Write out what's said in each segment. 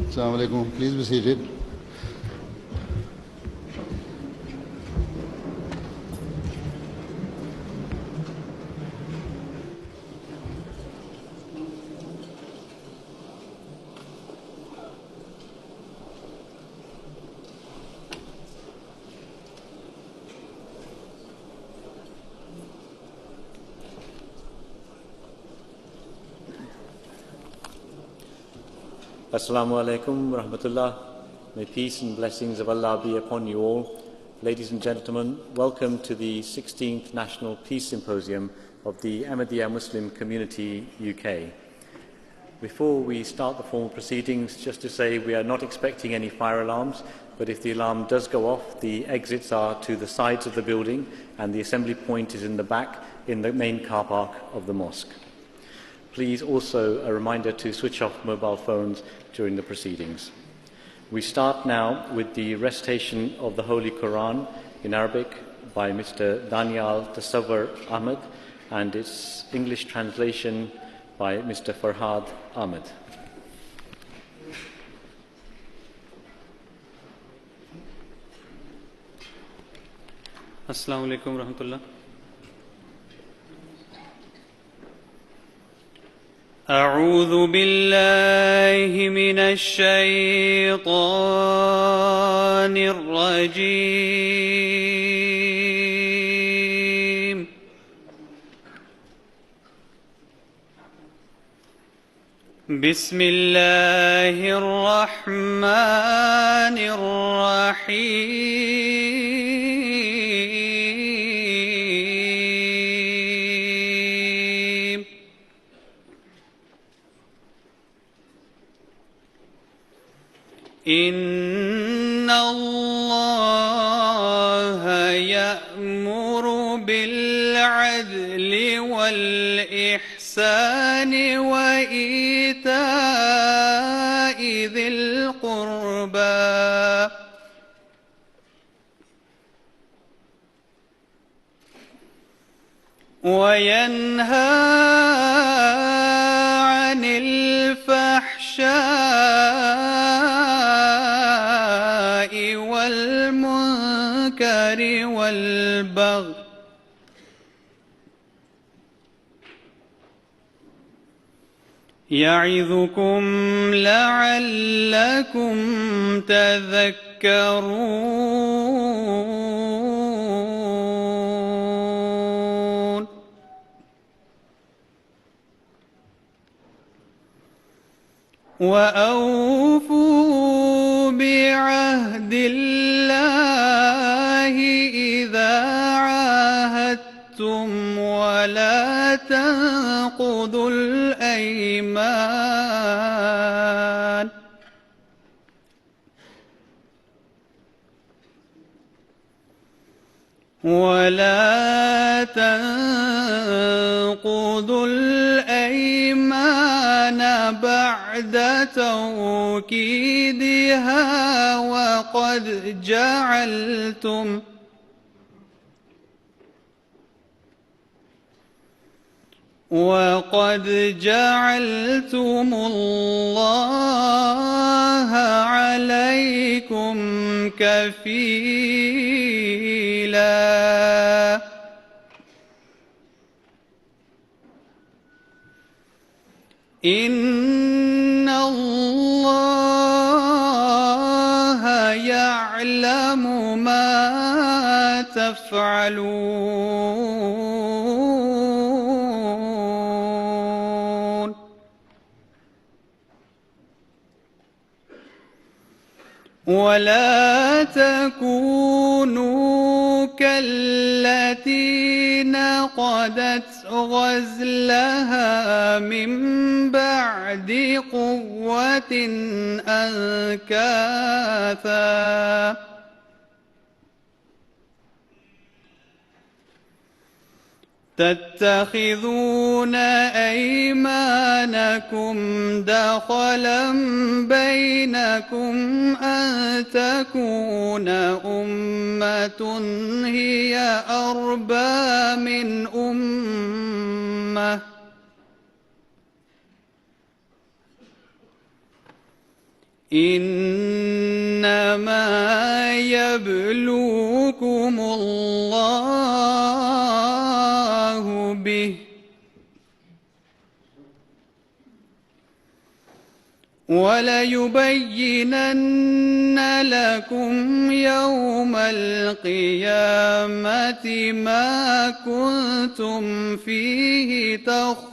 Assalamu alaikum. Please be seated. Assalamu alaikum wa rahmatullah. May peace and blessings of Allah be upon you all. Ladies and gentlemen, welcome to the 16th National Peace Symposium of the Ahmadiyya Muslim Community UK. Before we start the formal proceedings, just to say we are not expecting any fire alarms, but if the alarm does go off, the exits are to the sides of the building and the assembly point is in the back in the main car park of the mosque. Please also a reminder to switch off mobile phones during the proceedings. We start now with the recitation of the Holy Quran in Arabic by Mr. Daniel Tasawwur Ahmad and its English translation by Mr. Farhad Ahmad. Assalamu alaikum wa rahmatullah. أعوذ بالله من الشيطان الرجيم بسم الله الرحمن الرحيم إن الله يأمر بالعدل والإحسان وإيتاء ذي القربى وينهى عن الفحشاء والمنكر والبغي يعظكم لعلكم تذكرون وأوفوا بعهد الله إذا عاهدتم ولا تنقضوا الأيمان بعد توكيدها وقد جعلتم الله عليكم كفيلا إن الله يعلم ما تفعلون ولا تكونوا كالتي نقضت غزلها من بعد قوة أنكاثا تتخذون أيمانكم دخلا بينكم أن تكون أمة هي أربى من أمة إنما يبلوكم الله به وليبينن لكم يوم القيامة ما كنتم فيه تختلفون.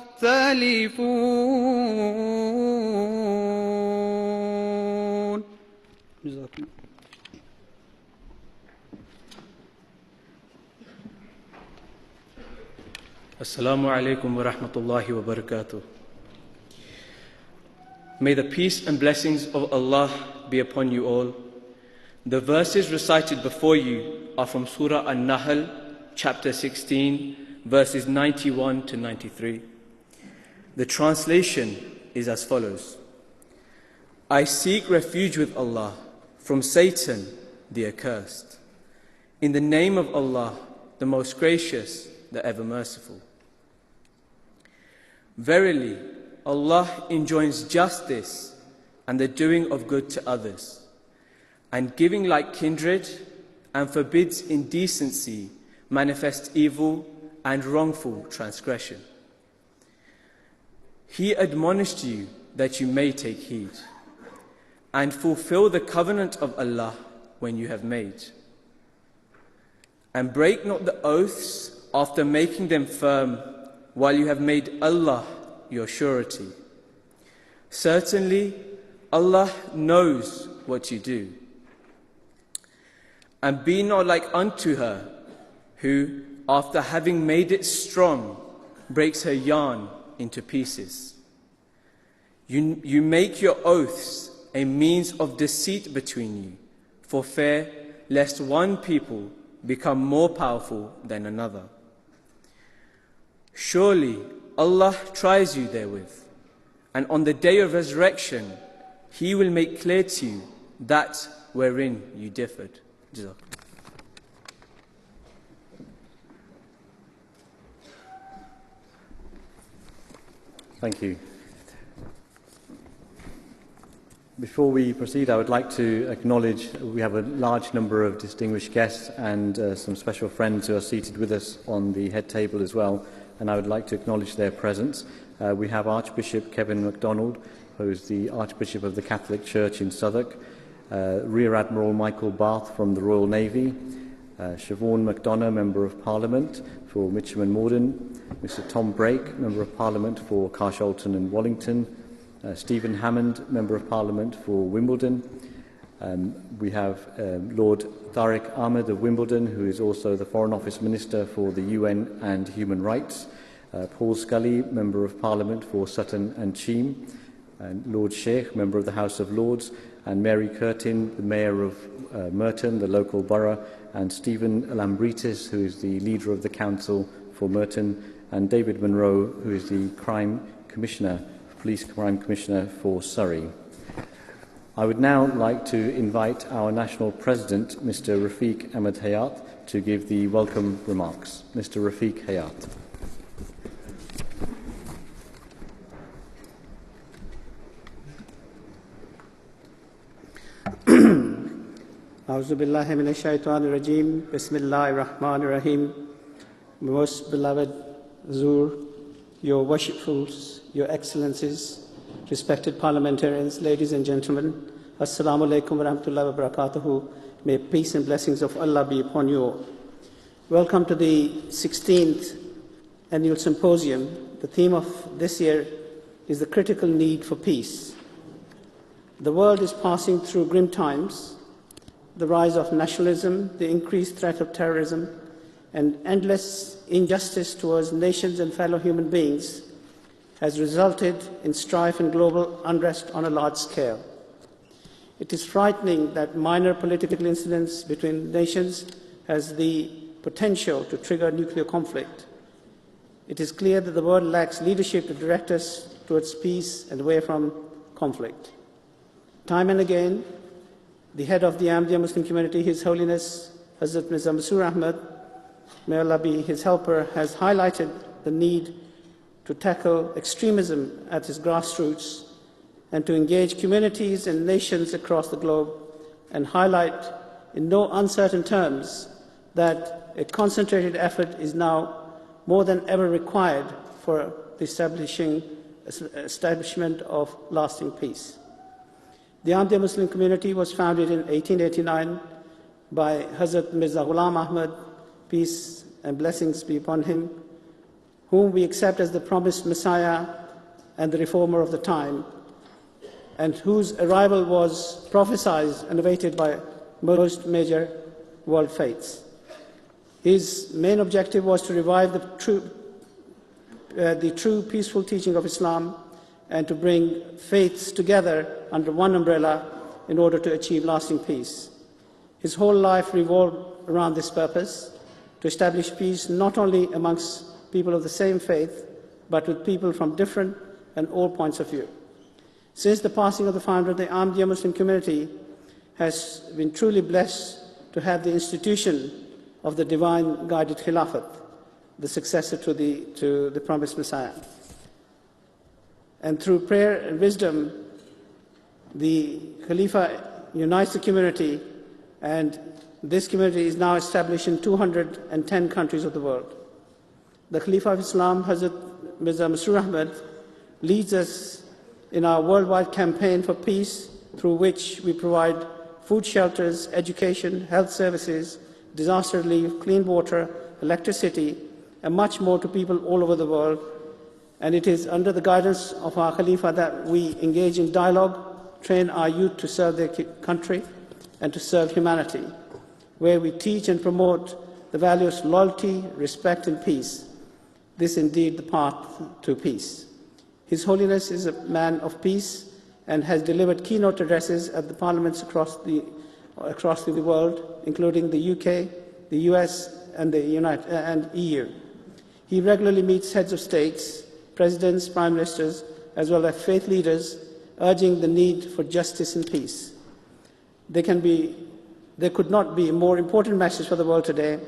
Assalamu alaikum wa rahmatullahi wa barakatuh. May the peace and blessings of Allah be upon you all. The verses recited before you are from Surah An-Nahl, chapter 16, verses 91 to 93. The translation is as follows. I seek refuge with Allah from Satan, the accursed. In the name of Allah, the most gracious, the ever merciful. Verily, Allah enjoins justice and the doing of good to others, and giving like kindred, and forbids indecency, manifest evil, and wrongful transgression. He admonished you that you may take heed, and fulfill the covenant of Allah when you have made. And break not the oaths after making them firm, while you have made Allah your surety. Certainly, Allah knows what you do. And be not like unto her, who, after having made it strong, breaks her yarn into pieces. You make your oaths a means of deceit between you, for fear lest one people become more powerful than another. Surely Allah tries you therewith, and on the day of resurrection He will make clear to you that wherein you differed. Thank you. Before we proceed, I would like to acknowledge we have a large number of distinguished guests and some special friends who are seated with us on the head table as well, and I would like to acknowledge their presence. We have Archbishop Kevin MacDonald, who is the Archbishop of the Catholic Church in Southwark, Rear Admiral Michael Barth from the Royal Navy, Siobhan McDonough, Member of Parliament for Mitcham and Morden, Mr Tom Brake, Member of Parliament for Carshalton and Wallington, Stephen Hammond, Member of Parliament for Wimbledon. We have Lord Tariq Ahmad of Wimbledon, who is also the Foreign Office Minister for the UN and Human Rights, Paul Scully, Member of Parliament for Sutton and Cheam, and Lord Sheikh, Member of the House of Lords, and Mary Curtin, the Mayor of Merton, the local borough, and Stephen Lambritis, who is the Leader of the Council for Merton, and David Monroe, who is the Police Crime Commissioner for Surrey. I would now like to invite our National President, Mr Rafiq Ahmad Hayat, to give the welcome remarks. Mr Rafiq Hayat. A'udhu billahi minash shaitanir rajim. Bismillahir Rahmanir Rahim. Most beloved Zur, your worshipfuls, your excellencies, respected parliamentarians, ladies and gentlemen, Assalamu alaikum wa rahmatullahi wa barakatuhu. May peace and blessings of Allah be upon you all. Welcome to the 16th Annual Symposium. The theme of this year is the critical need for peace. The world is passing through grim times. The rise of nationalism, the increased threat of terrorism, and endless injustice towards nations and fellow human beings has resulted in strife and global unrest on a large scale. It is frightening that minor political incidents between nations has the potential to trigger nuclear conflict. It is clear that the world lacks leadership to direct us towards peace and away from conflict. Time and again, the head of the Ahmadiyya Muslim community, His Holiness Hazrat Mirza Masroor Ahmad, may Allah be his helper, has highlighted the need to tackle extremism at its grassroots and to engage communities and nations across the globe and highlight in no uncertain terms that a concentrated effort is now more than ever required for the establishment of lasting peace. The Ahmadiyya Muslim community was founded in 1889 by Hazrat Mirza Ahmad, peace and blessings be upon him, whom we accept as the promised Messiah and the reformer of the time, and whose arrival was prophesied and awaited by most major world faiths. His main objective was to revive the true peaceful teaching of Islam and to bring faiths together under one umbrella in order to achieve lasting peace. His whole life revolved around this purpose, to establish peace not only amongst people of the same faith, but with people from different and all points of view. Since the passing of the founder, the Ahmadiyya Muslim community has been truly blessed to have the institution of the divine guided Khilafat, the successor to the promised Messiah. And through prayer and wisdom, the Khalifa unites the community, and this community is now established in 210 countries of the world. The Khalifa of Islam, Hazrat Mirza Masroor Ahmad, leads us in our worldwide campaign for peace, through which we provide food shelters, education, health services, disaster relief, clean water, electricity, and much more to people all over the world. And it is under the guidance of our Khalifa that we engage in dialogue, train our youth to serve their country and to serve humanity, where we teach and promote the values loyalty, respect, and peace. This is indeed the path to peace. His Holiness is a man of peace and has delivered keynote addresses at the parliaments across the world, including the UK, the US, and the EU. He regularly meets heads of states, presidents, prime ministers, as well as faith leaders, urging the need for justice and peace. There could not be a more important message for the world today.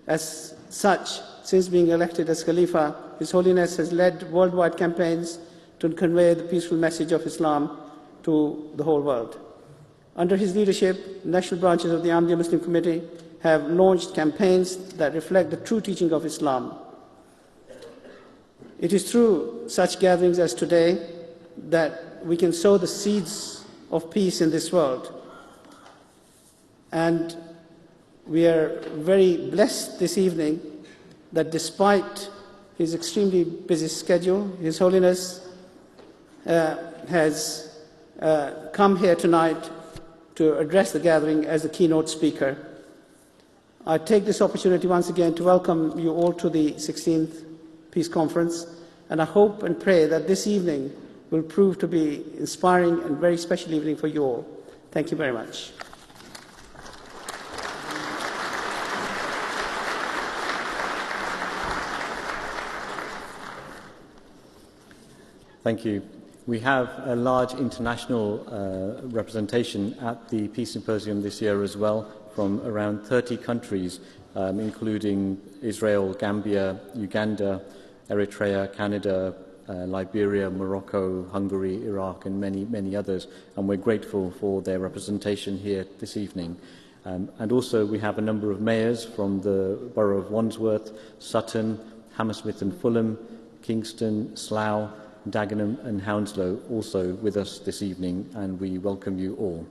As such, since being elected as Khalifa, His Holiness has led worldwide campaigns to convey the peaceful message of Islam to the whole world. Under his leadership, national branches of the Ahmadiyya Muslim Committee have launched campaigns that reflect the true teaching of Islam. It is through such gatherings as today that we can sow the seeds of peace in this world. And we are very blessed this evening that despite his extremely busy schedule, His Holiness has come here tonight to address the gathering as the keynote speaker. I take this opportunity once again to welcome you all to the 16th Peace Conference, and I hope and pray that this evening will prove to be inspiring and very special evening for you all. Thank you very much. Thank you. We have a large international representation at the Peace Symposium this year as well, from around 30 countries, including Israel, Gambia, Uganda, Eritrea, Canada, Liberia, Morocco, Hungary, Iraq, and many, many others. And we're grateful for their representation here this evening. And also we have a number of mayors from the borough of Wandsworth, Sutton, Hammersmith and Fulham, Kingston, Slough, Dagenham and Hounslow also with us this evening, and we welcome you all.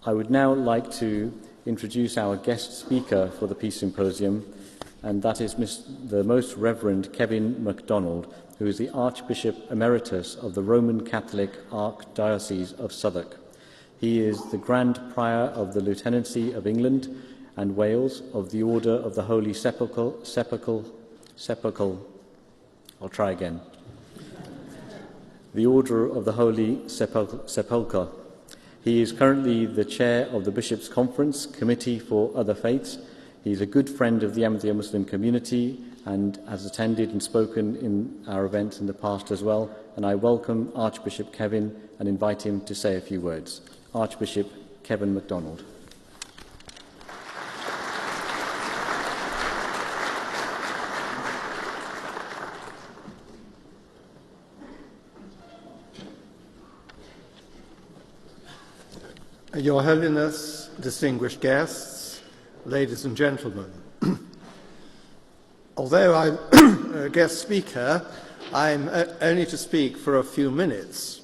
I would now like to introduce our guest speaker for the Peace Symposium, and that is the Most Reverend Kevin MacDonald, who is the Archbishop Emeritus of the Roman Catholic Archdiocese of Southwark. He is the Grand Prior of the Lieutenancy of England and Wales of the Order of the Holy Sepulchre. I'll try again. The Order of the Holy Sepulchre. He is currently the chair of the Bishops' Conference Committee for Other Faiths. He is a good friend of the Ahmadiyya Muslim community and has attended and spoken in our events in the past as well. And I welcome Archbishop Kevin and invite him to say a few words. Archbishop Kevin MacDonald. Your Holiness, distinguished guests, ladies and gentlemen. Although I'm a guest speaker, I'm only to speak for a few minutes,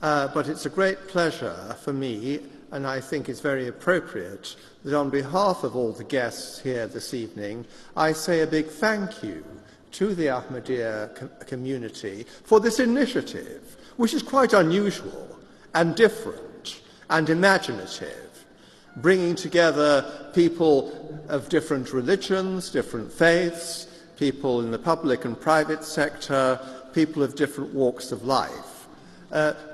but it's a great pleasure for me, and I think it's very appropriate, that on behalf of all the guests here this evening, I say a big thank you to the Ahmadiyya community for this initiative, which is quite unusual and different and imaginative, bringing together people of different religions, different faiths, people in the public and private sector, people of different walks of life,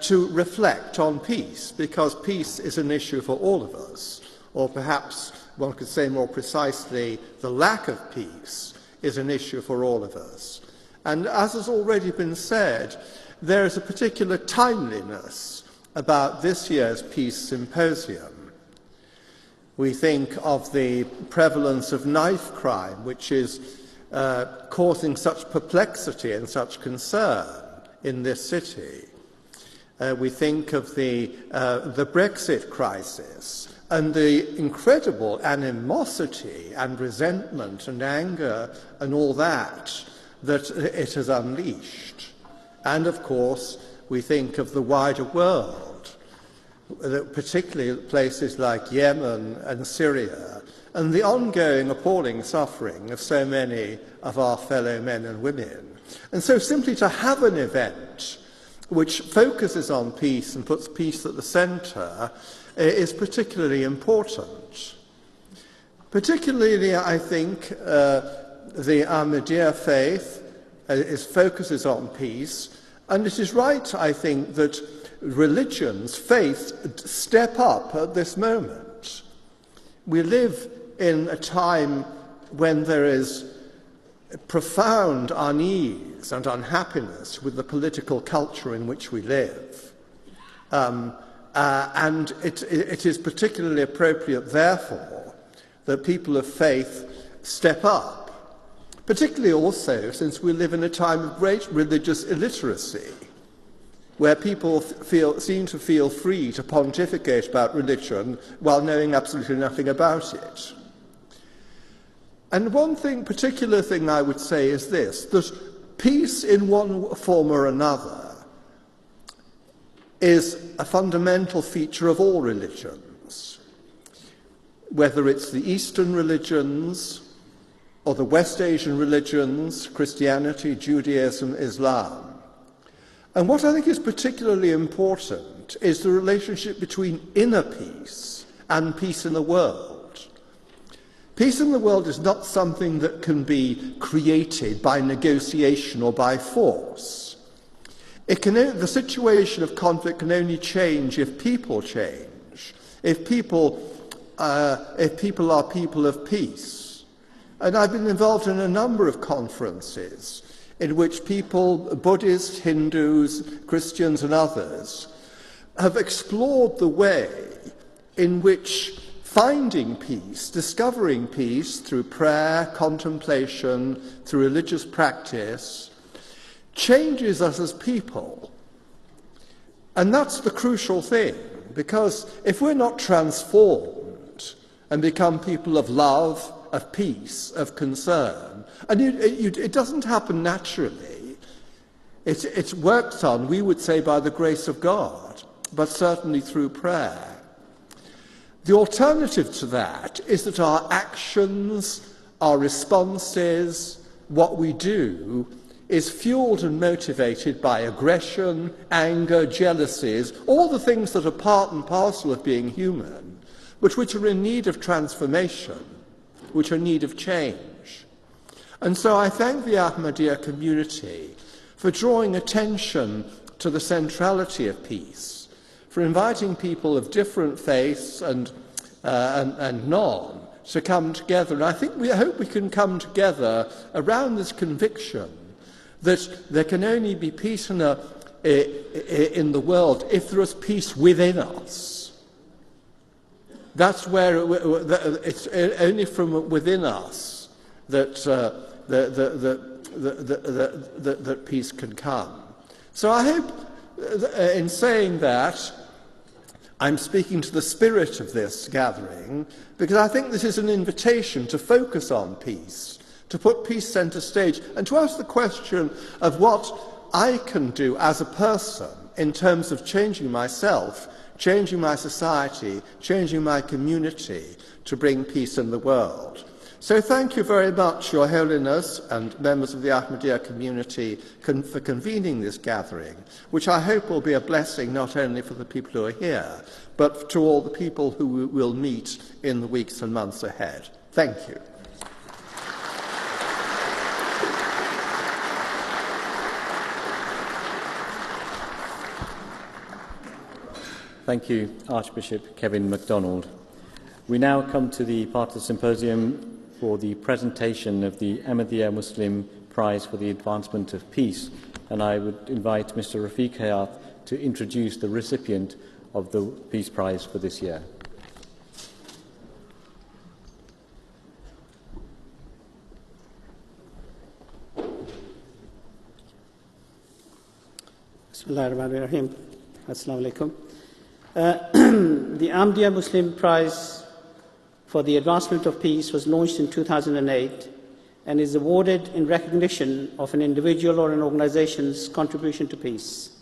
to reflect on peace, because peace is an issue for all of us, or perhaps one could say more precisely, the lack of peace is an issue for all of us. And as has already been said, there is a particular timeliness about this year's Peace Symposium. We think of the prevalence of knife crime, which is causing such perplexity and such concern in this city. We think of the Brexit crisis and the incredible animosity and resentment and anger and all that it has unleashed. And of course, we think of the wider world, particularly places like Yemen and Syria, and the ongoing appalling suffering of so many of our fellow men and women. And so simply to have an event which focuses on peace and puts peace at the centre is particularly important. Particularly, I think, the Ahmadiyya faith focuses on peace. And it is right, I think, that religions, faith, step up at this moment. We live in a time when there is profound unease and unhappiness with the political culture in which we live. And it is particularly appropriate, therefore, that people of faith step up. Particularly also since we live in a time of great religious illiteracy, where people seem to feel free to pontificate about religion while knowing absolutely nothing about it. And one particular thing I would say is this, that peace in one form or another is a fundamental feature of all religions, whether it's the Eastern religions, or the West Asian religions, Christianity, Judaism, Islam. And what I think is particularly important is the relationship between inner peace and peace in the world. Peace in the world is not something that can be created by negotiation or by force. The situation of conflict can only change if people change, if people are people of peace. And I've been involved in a number of conferences in which people, Buddhists, Hindus, Christians and others, have explored the way in which finding peace, discovering peace through prayer, contemplation, through religious practice, changes us as people. And that's the crucial thing, because if we're not transformed and become people of love, of peace, of concern. And it doesn't happen naturally. It's worked on, we would say, by the grace of God, but certainly through prayer. The alternative to that is that our actions, our responses, what we do, is fueled and motivated by aggression, anger, jealousies, all the things that are part and parcel of being human, but which are in need of transformation, which are in need of change. And so I thank the Ahmadiyya community for drawing attention to the centrality of peace, for inviting people of different faiths and none to come together. And I hope we can come together around this conviction that there can only be peace in the world if there is peace within us. That's where it's only from within us that that peace can come. So I hope, in saying that, I'm speaking to the spirit of this gathering because I think this is an invitation to focus on peace, to put peace centre stage, and to ask the question of what I can do as a person in terms of changing myself, changing my society, changing my community to bring peace in the world. So thank you very much, Your Holiness and members of the Ahmadiyya community for convening this gathering, which I hope will be a blessing not only for the people who are here, but to all the people who we will meet in the weeks and months ahead. Thank you. Thank you, Archbishop Kevin MacDonald. We now come to the part of the symposium for the presentation of the Ahmadiyya Muslim Prize for the Advancement of Peace, and I would invite Mr. Rafiq Hayat to introduce the recipient of the Peace Prize for this year. Bismillahirrahmanirrahim. Assalamu alaikum. The Ahmadiyya Muslim Prize for the Advancement of Peace was launched in 2008 and is awarded in recognition of an individual or an organization's contribution to peace.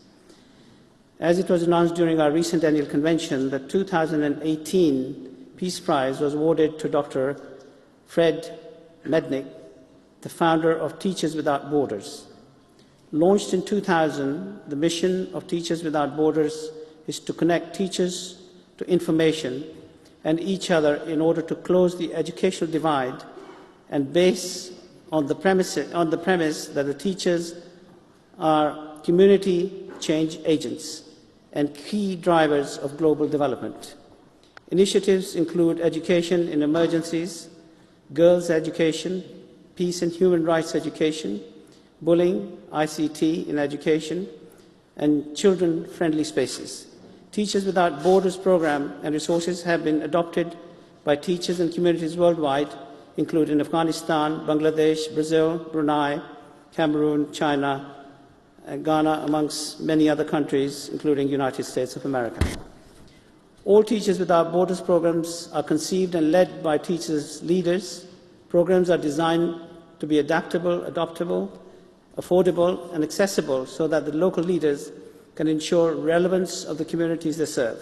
As it was announced during our recent annual convention, the 2018 Peace Prize was awarded to Dr. Fred Mednick, the founder of Teachers Without Borders. Launched in 2000, the mission of Teachers Without Borders is to connect teachers to information and each other in order to close the educational divide, and based on the premise that the teachers are community change agents and key drivers of global development. Initiatives include education in emergencies, girls' education, peace and human rights education, bullying, ICT in education, and children-friendly spaces. Teachers Without Borders program and resources have been adopted by teachers and communities worldwide, including Afghanistan, Bangladesh, Brazil, Brunei, Cameroon, China, and Ghana, amongst many other countries, including the United States of America. All Teachers Without Borders programs are conceived and led by teachers' leaders. Programs are designed to be adaptable, adoptable, affordable, and accessible so that the local leaders can ensure relevance of the communities they serve.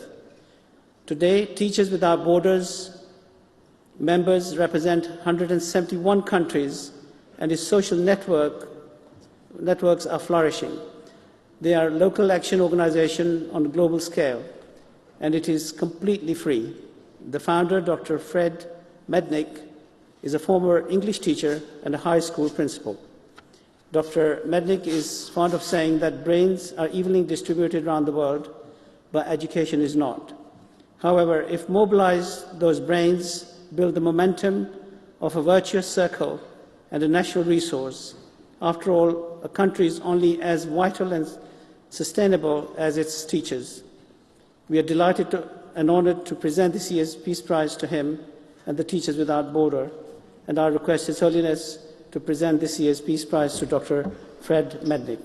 Today, Teachers Without Borders members represent 171 countries, and its social networks are flourishing. They are a local action organization on a global scale, and it is completely free. The founder, Dr. Fred Mednick, is a former English teacher and a high school principal. Dr. Mednick is fond of saying that brains are evenly distributed around the world, but education is not. However, if mobilized, those brains build the momentum of a virtuous circle and a national resource. After all, a country is only as vital and sustainable as its teachers. We are delighted and honored to present this year's Peace Prize to him and the Teachers Without Borders, and I request His Holiness to present this year's Peace Prize to Dr. Fred Mednick.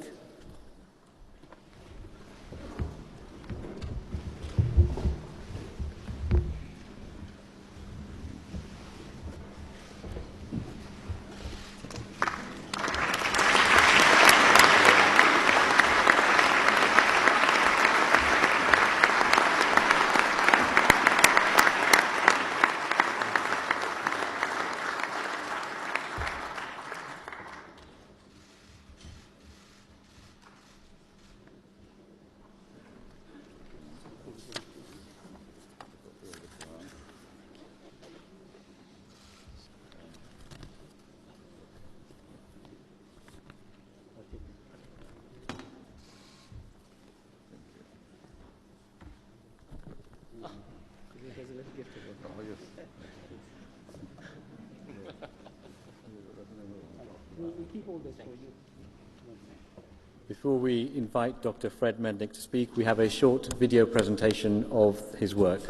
Before we invite Dr. Fred Mednick to speak, we have a short video presentation of his work.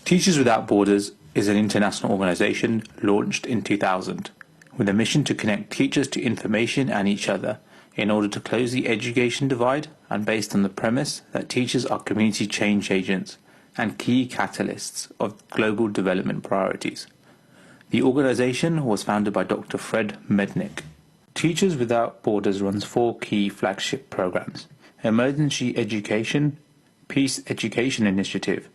Teachers Without Borders is an international organisation launched in 2000 with a mission to connect teachers to information and each other in order to close the education divide and based on the premise that teachers are community change agents and key catalysts of global development priorities. The organization was founded by Dr. Fred Mednick. Teachers Without Borders runs 4 key flagship programs: Emergency Education, Peace Education Initiative,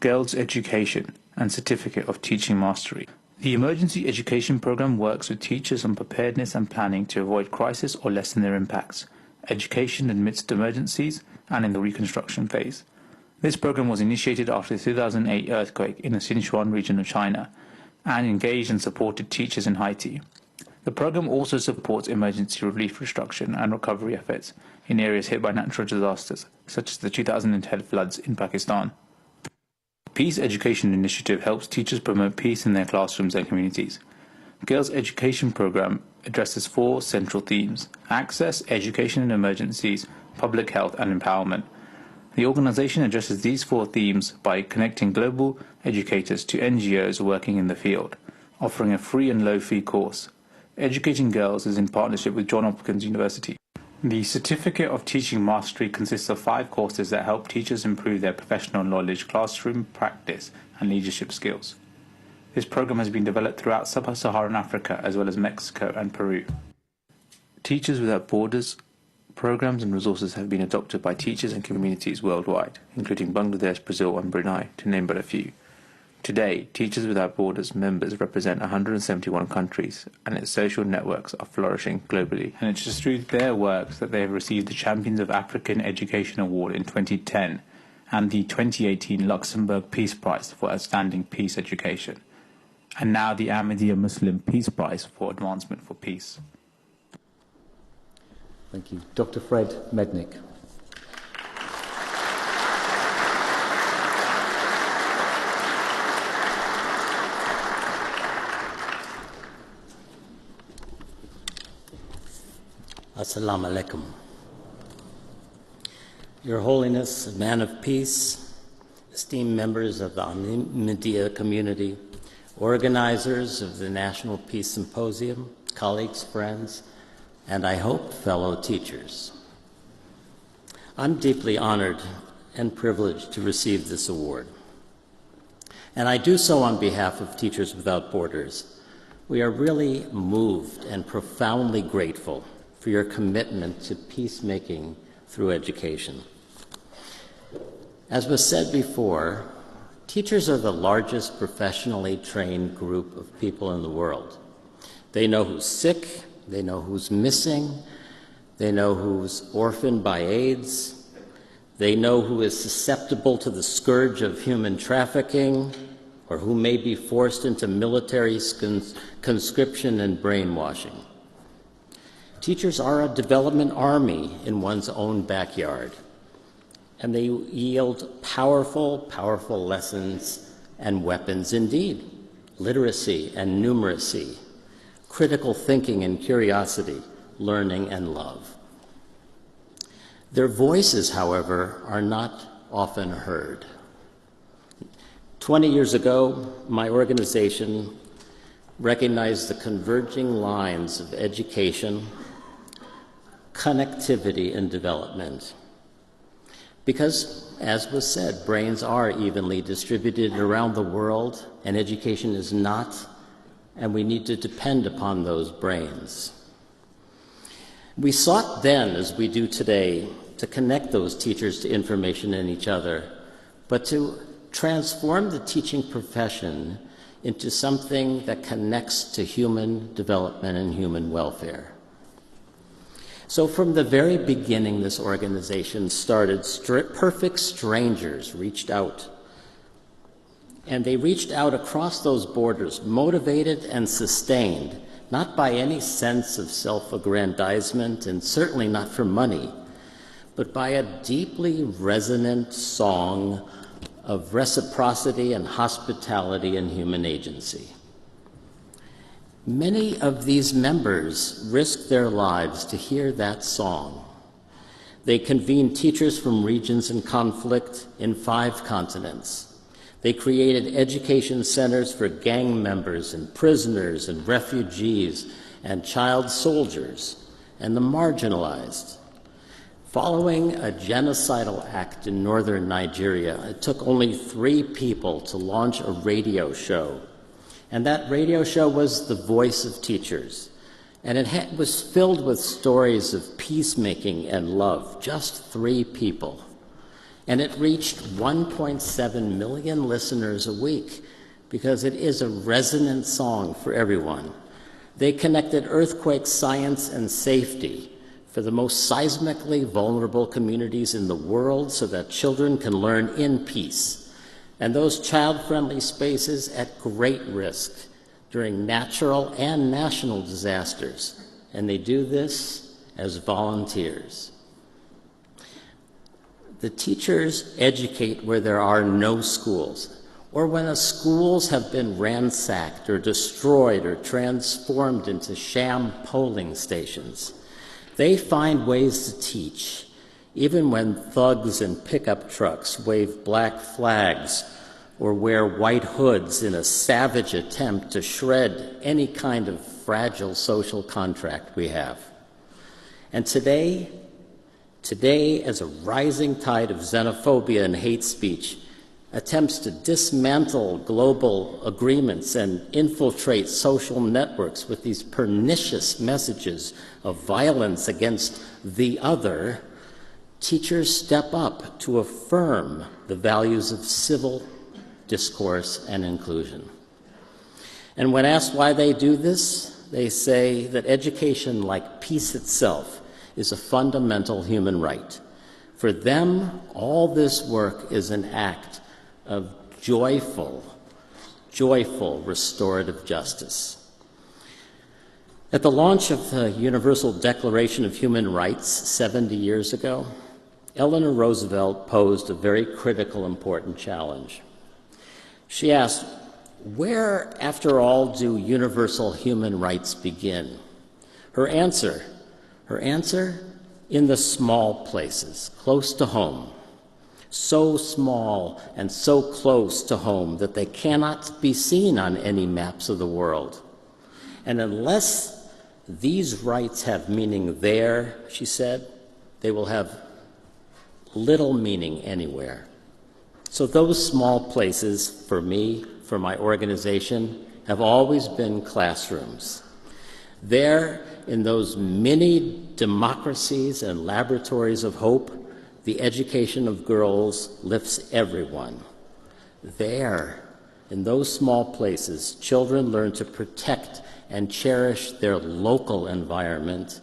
Girls Education, and Certificate of Teaching Mastery. The Emergency Education Program works with teachers on preparedness and planning to avoid crisis or lessen their impacts, education amidst emergencies, and in the reconstruction phase. This program was initiated after the 2008 earthquake in the Sichuan region of China and engaged and supported teachers in Haiti. The program also supports emergency relief, reconstruction, and recovery efforts in areas hit by natural disasters, such as the 2010 floods in Pakistan. Peace Education Initiative helps teachers promote peace in their classrooms and communities. Girls' Education Program addresses 4 central themes: access, education in emergencies, public health, and empowerment. The organization addresses these 4 themes by connecting global educators to NGOs working in the field, offering a free and low-fee course. Educating Girls is in partnership with Johns Hopkins University. The Certificate of Teaching Mastery consists of 5 courses that help teachers improve their professional knowledge, classroom practice, and leadership skills. This program has been developed throughout sub-Saharan Africa as well as Mexico and Peru. Teachers Without Borders programs and resources have been adopted by teachers and communities worldwide, including Bangladesh, Brazil, and Brunei, to name but a few. Today, Teachers Without Borders members represent 171 countries, and its social networks are flourishing globally. And it's just through their works that they have received the Champions of African Education Award in 2010 and the 2018 Luxembourg Peace Prize for Outstanding Peace Education, and now the Ahmadiyya Muslim Peace Prize for Advancement for Peace. Thank you. Dr. Fred Mednick. Assalamu alaikum. Your Holiness, man of peace, esteemed members of the Ahmadiyya community, organizers of the National Peace Symposium, colleagues, friends, and I hope fellow teachers. I'm deeply honored and privileged to receive this award. And I do so on behalf of Teachers Without Borders. We are really moved and profoundly grateful for your commitment to peacemaking through education. As was said before, teachers are the largest professionally trained group of people in the world. They know who's sick, they know who's missing, they know who's orphaned by AIDS, they know who is susceptible to the scourge of human trafficking, or who may be forced into military conscription and brainwashing. Teachers are a development army in one's own backyard, and they yield powerful, powerful lessons and weapons indeed: literacy and numeracy, critical thinking and curiosity, learning and love. Their voices, however, are not often heard. 20 years ago, my organization recognized the converging lines of education, connectivity, and development. Because, as was said, brains are evenly distributed around the world, and education is not, and we need to depend upon those brains. We sought then, as we do today, to connect those teachers to information and each other, but to transform the teaching profession into something that connects to human development and human welfare. So from the very beginning, this organization started. Perfect strangers reached out. And they reached out across those borders, motivated and sustained, not by any sense of self-aggrandizement, and certainly not for money, but by a deeply resonant song of reciprocity and hospitality and human agency. Many of these members risked their lives to hear that song. They convened teachers from regions in conflict in 5 continents. They created education centers for gang members and prisoners and refugees and child soldiers. and the marginalized. Following a genocidal act in northern Nigeria, it took only 3 people to launch a radio show. And that radio show was The Voice of Teachers. And it was filled with stories of peacemaking and love, just 3 people. And it reached 1.7 million listeners a week because it is a resonant song for everyone. They connected earthquake science and safety for the most seismically vulnerable communities in the world so that children can learn in peace, and those child-friendly spaces at great risk during natural and national disasters. And they do this as volunteers. The teachers educate where there are no schools, or when schools have been ransacked or destroyed or transformed into sham polling stations. They find ways to teach, even when thugs in pickup trucks wave black flags or wear white hoods in a savage attempt to shred any kind of fragile social contract we have. And today, as a rising tide of xenophobia and hate speech attempts to dismantle global agreements and infiltrate social networks with these pernicious messages of violence against the other, teachers step up to affirm the values of civil discourse and inclusion. And when asked why they do this, they say that education, like peace itself, is a fundamental human right. For them, all this work is an act of joyful restorative justice. At the launch of the Universal Declaration of Human Rights 70 years ago, Eleanor Roosevelt posed a very critical, important challenge. She asked, where, after all, do universal human rights begin? Her answer, in the small places, close to home. So small and so close to home that they cannot be seen on any maps of the world. And unless these rights have meaning there, she said, they will have little meaning anywhere. So those small places, for me, for my organization, have always been classrooms. There, in those many democracies and laboratories of hope, the education of girls lifts everyone. There, in those small places, children learn to protect and cherish their local environment,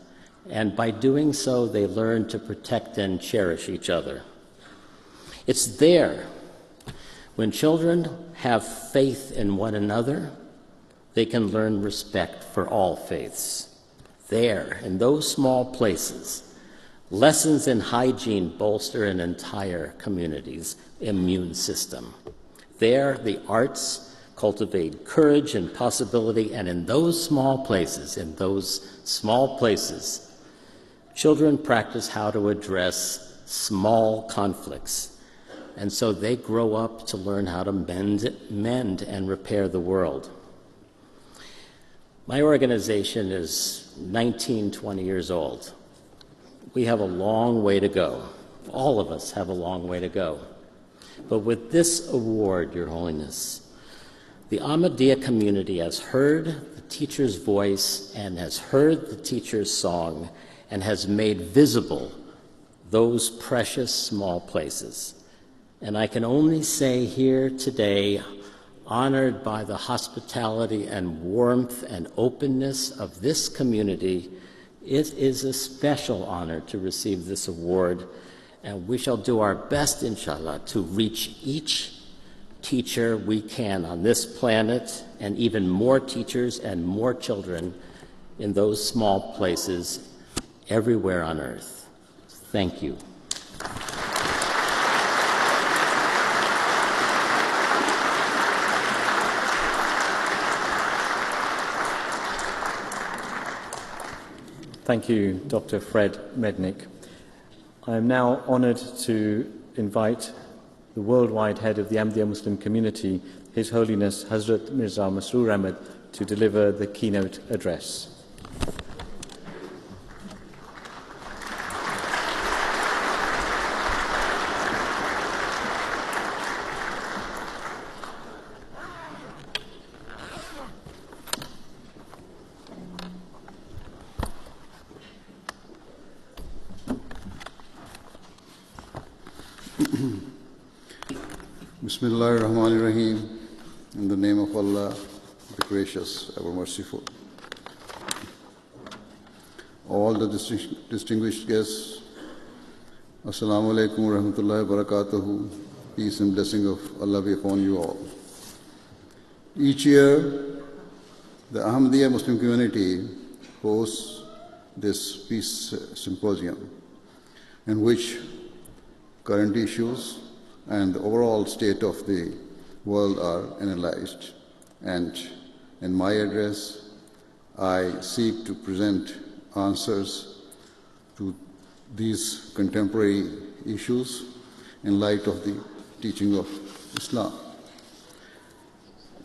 and by doing so, they learn to protect and cherish each other. It's there, when children have faith in one another, they can learn respect for all faiths. There, in those small places, lessons in hygiene bolster an entire community's immune system. There, the arts cultivate courage and possibility, and in those small places, children practice how to address small conflicts. And so they grow up to learn how to mend and repair the world. My organization is 19, 20 years old. We have a long way to go. All of us have a long way to go. But with this award, Your Holiness, the Ahmadiyya community has heard the teacher's voice and has heard the teacher's song and has made visible those precious small places. And I can only say here today, honored by the hospitality and warmth and openness of this community, it is a special honor to receive this award, and we shall do our best, inshallah, to reach each teacher we can on this planet, and even more teachers and more children in those small places everywhere on earth. Thank you. Thank you, Dr. Fred Mednick. I am now honoured to invite the worldwide head of the Ahmadiyya Muslim community, His Holiness Hazrat Mirza Masroor Ahmad, to deliver the keynote address. Bismillahir Rahmanir Rahim. In the name of Allah, the Gracious, ever merciful. All the distinguished guests, Assalamu alaikum wa rahmatullahi wa barakatuhu. Peace and blessing of Allah be upon you all. Each year, the Ahmadiyya Muslim community hosts this peace symposium, in which current issues and the overall state of the world are analyzed. And in my address, I seek to present answers to these contemporary issues in light of the teaching of Islam.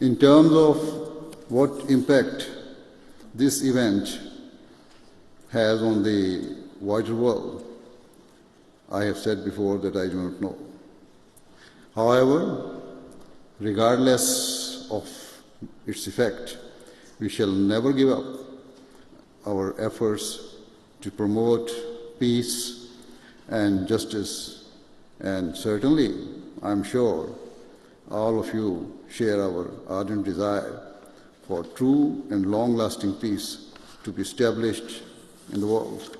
In terms of what impact this event has on the wider world, I have said before that I do not know. However, regardless of its effect, we shall never give up our efforts to promote peace and justice, and certainly, I'm sure, all of you share our ardent desire for true and long-lasting peace to be established in the world.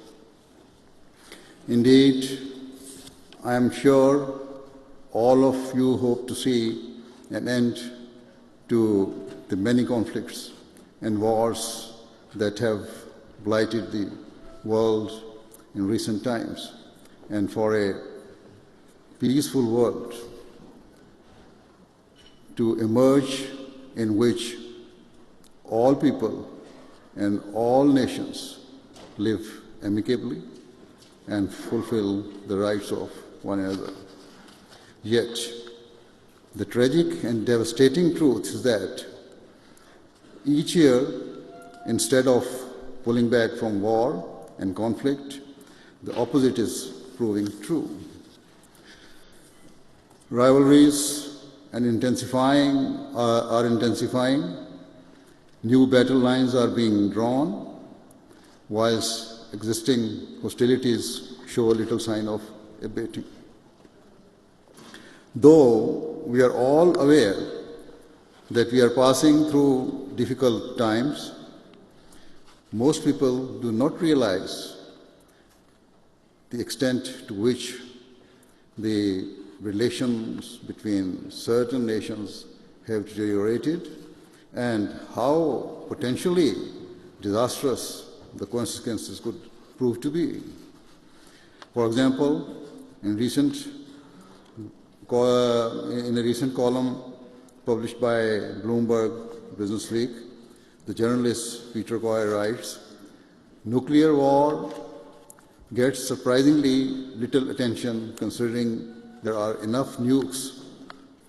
Indeed, I am sure all of you hope to see an end to the many conflicts and wars that have blighted the world in recent times, and for a peaceful world to emerge in which all people and all nations live amicably and fulfill the rights of one another. Yet, the tragic and devastating truth is that each year, instead of pulling back from war and conflict, the opposite is proving true. Rivalries are intensifying, new battle lines are being drawn, whilst existing hostilities show little sign of abating. Though we are all aware that we are passing through difficult times, most people do not realize the extent to which the relations between certain nations have deteriorated and how potentially disastrous the consequences could prove to be. For example, in a recent column published by Bloomberg Business Week, the journalist Peter Coy writes, "Nuclear war gets surprisingly little attention considering there are enough nukes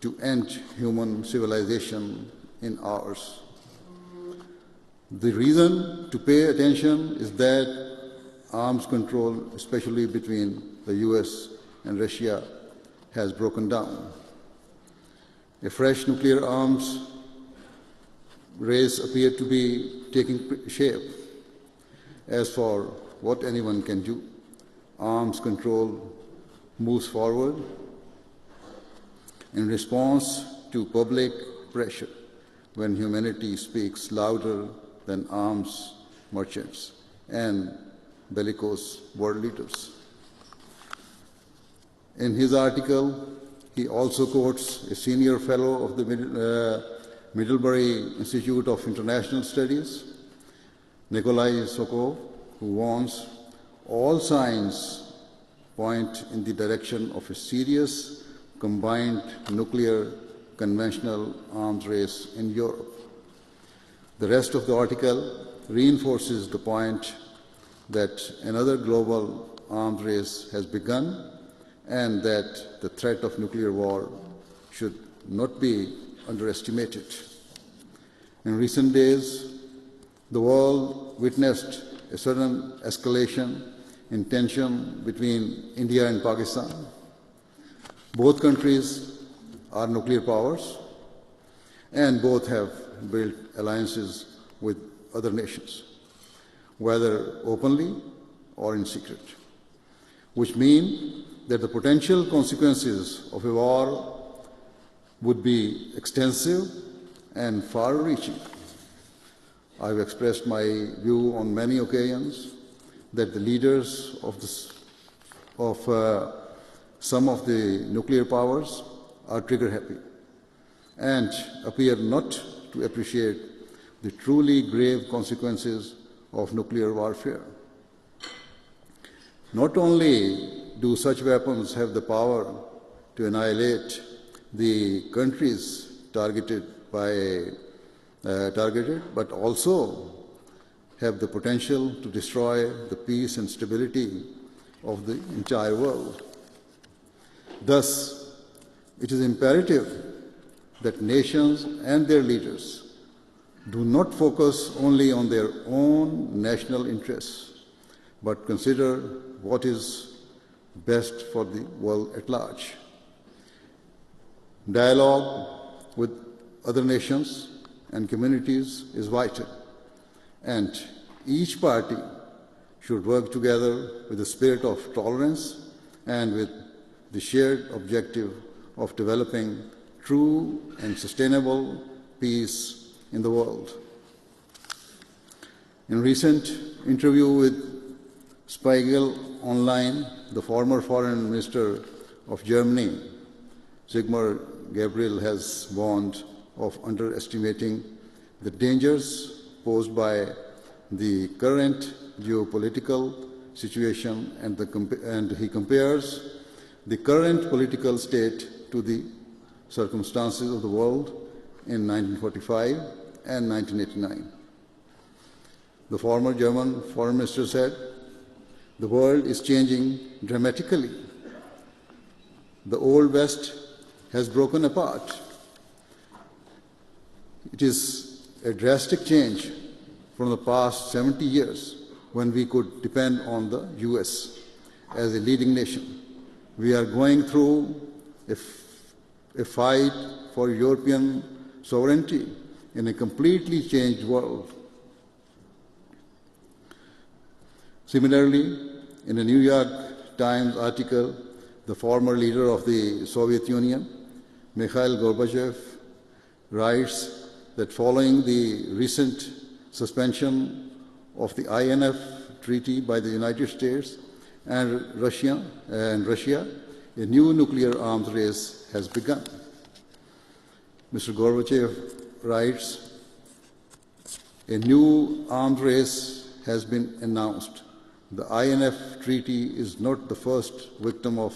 to end human civilization in hours." The reason to pay attention is that arms control, especially between the US and Russia, has broken down. A fresh nuclear arms race appeared to be taking shape. As for what anyone can do, arms control moves forward in response to public pressure when humanity speaks louder than arms merchants and bellicose world leaders. In his article, he also quotes a senior fellow of the Middlebury Institute of International Studies, Nikolai Sokov, who warns, "All signs point in the direction of a serious combined nuclear conventional arms race in Europe." The rest of the article reinforces the point that another global arms race has begun and that the threat of nuclear war should not be underestimated. In recent days, the world witnessed a sudden escalation in tension between India and Pakistan. Both countries are nuclear powers, and both have built alliances with other nations, whether openly or in secret, which mean that the potential consequences of a war would be extensive and far-reaching. I've expressed my view on many occasions that the leaders of some of the nuclear powers are trigger-happy and appear not to appreciate the truly grave consequences of nuclear warfare. Not only do such weapons have the power to annihilate the countries targeted, but also have the potential to destroy the peace and stability of the entire world. Thus, it is imperative that nations and their leaders do not focus only on their own national interests, but consider what is best for the world at large. Dialogue with other nations and communities is vital, and each party should work together with the spirit of tolerance and with the shared objective of developing true and sustainable peace in the world. In a recent interview with Spiegel Online, the former foreign minister of Germany, Sigmar Gabriel, has warned of underestimating the dangers posed by the current geopolitical situation, and he compares the current political state to the circumstances of the world in 1945 and 1989. The former German foreign minister said, "The world is changing dramatically. The old West has broken apart. It is a drastic change from the past 70 years when we could depend on the US as a leading nation. We are going through a fight for European sovereignty in a completely changed world." Similarly, in a New York Times article, the former leader of the Soviet Union, Mikhail Gorbachev, writes that following the recent suspension of the INF Treaty by the United States and Russia, a new nuclear arms race has begun. Mr. Gorbachev writes, "A new arms race has been announced. The INF Treaty is not the first victim of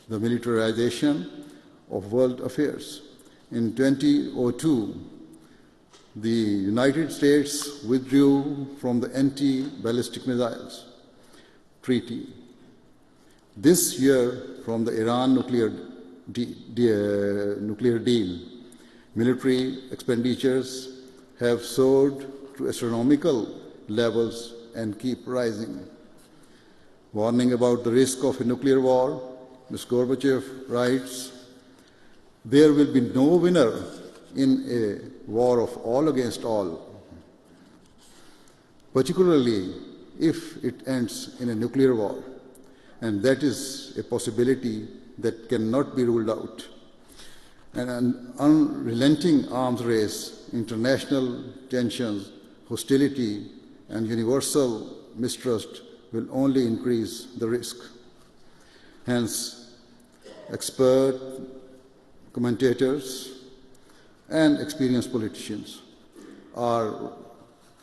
the militarization of world affairs. In 2002, the United States withdrew from the Anti-Ballistic Missiles Treaty. This year, from the Iran nuclear deal, military expenditures have soared to astronomical levels and keep rising." Warning about the risk of a nuclear war, Mr. Gorbachev writes, "There will be no winner in a war of all against all, particularly if it ends in a nuclear war, and that is a possibility that cannot be ruled out. An unrelenting arms race, international tensions, hostility, and universal mistrust will only increase the risk. Hence, expert commentators and experienced politicians are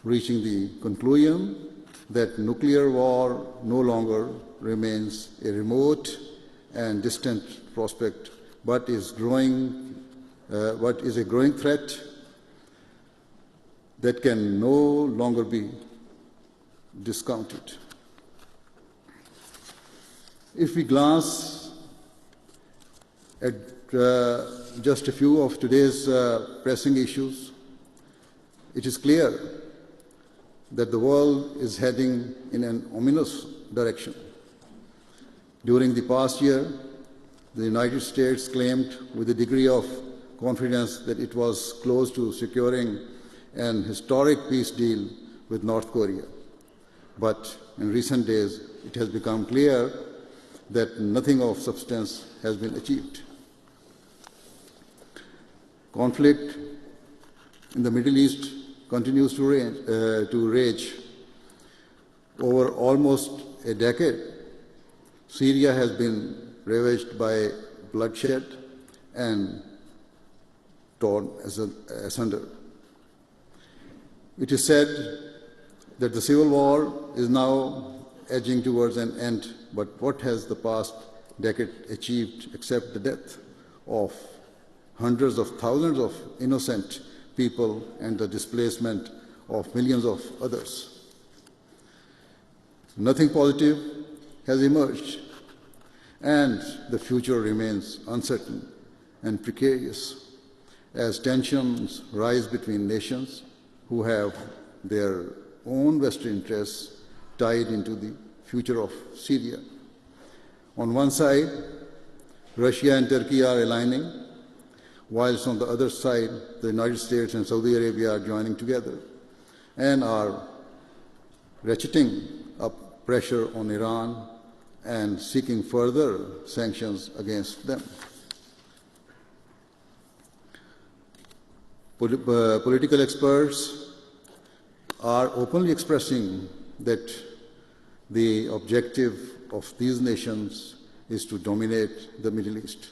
reaching the conclusion that nuclear war no longer remains a remote and distant prospect, but is a growing threat that can no longer be discounted." If we glance at just a few of today's pressing issues, it is clear that the world is heading in an ominous direction. During the past year, the United States claimed with a degree of confidence that it was close to securing an historic peace deal with North Korea. But in recent days, it has become clear that nothing of substance has been achieved. Conflict in the Middle East continues to rage. Over almost a decade, Syria has been ravaged by bloodshed and torn asunder. It is said that the civil war is now edging towards an end, but what has the past decade achieved except the death of hundreds of thousands of innocent people and the displacement of millions of others? Nothing positive has emerged, and the future remains uncertain and precarious as tensions rise between nations who have their own vested interests tied into the future of Syria. On one side, Russia and Turkey are aligning, whilst on the other side, the United States and Saudi Arabia are joining together and are ratcheting up pressure on Iran and seeking further sanctions against them. Political experts are openly expressing that the objective of these nations is to dominate the Middle East.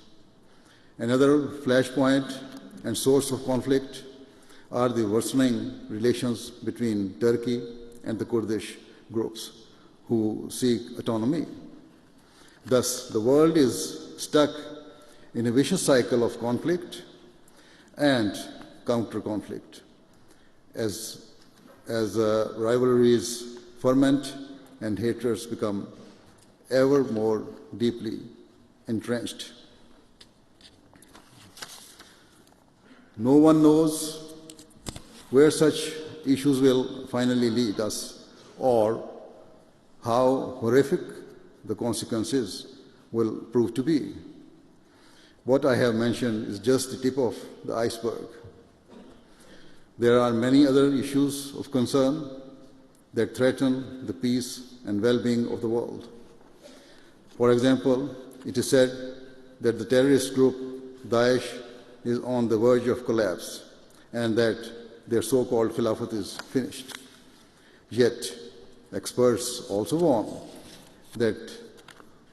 Another flashpoint and source of conflict are the worsening relations between Turkey and the Kurdish groups who seek autonomy. Thus, the world is stuck in a vicious cycle of conflict and counter-conflict as rivalries ferment and hatreds become ever more deeply entrenched. No one knows where such issues will finally lead us or how horrific the consequences will prove to be. What I have mentioned is just the tip of the iceberg. There are many other issues of concern that threaten the peace and well-being of the world. For example, it is said that the terrorist group Daesh is on the verge of collapse and that their so-called Khilafat is finished. Yet, experts also warn that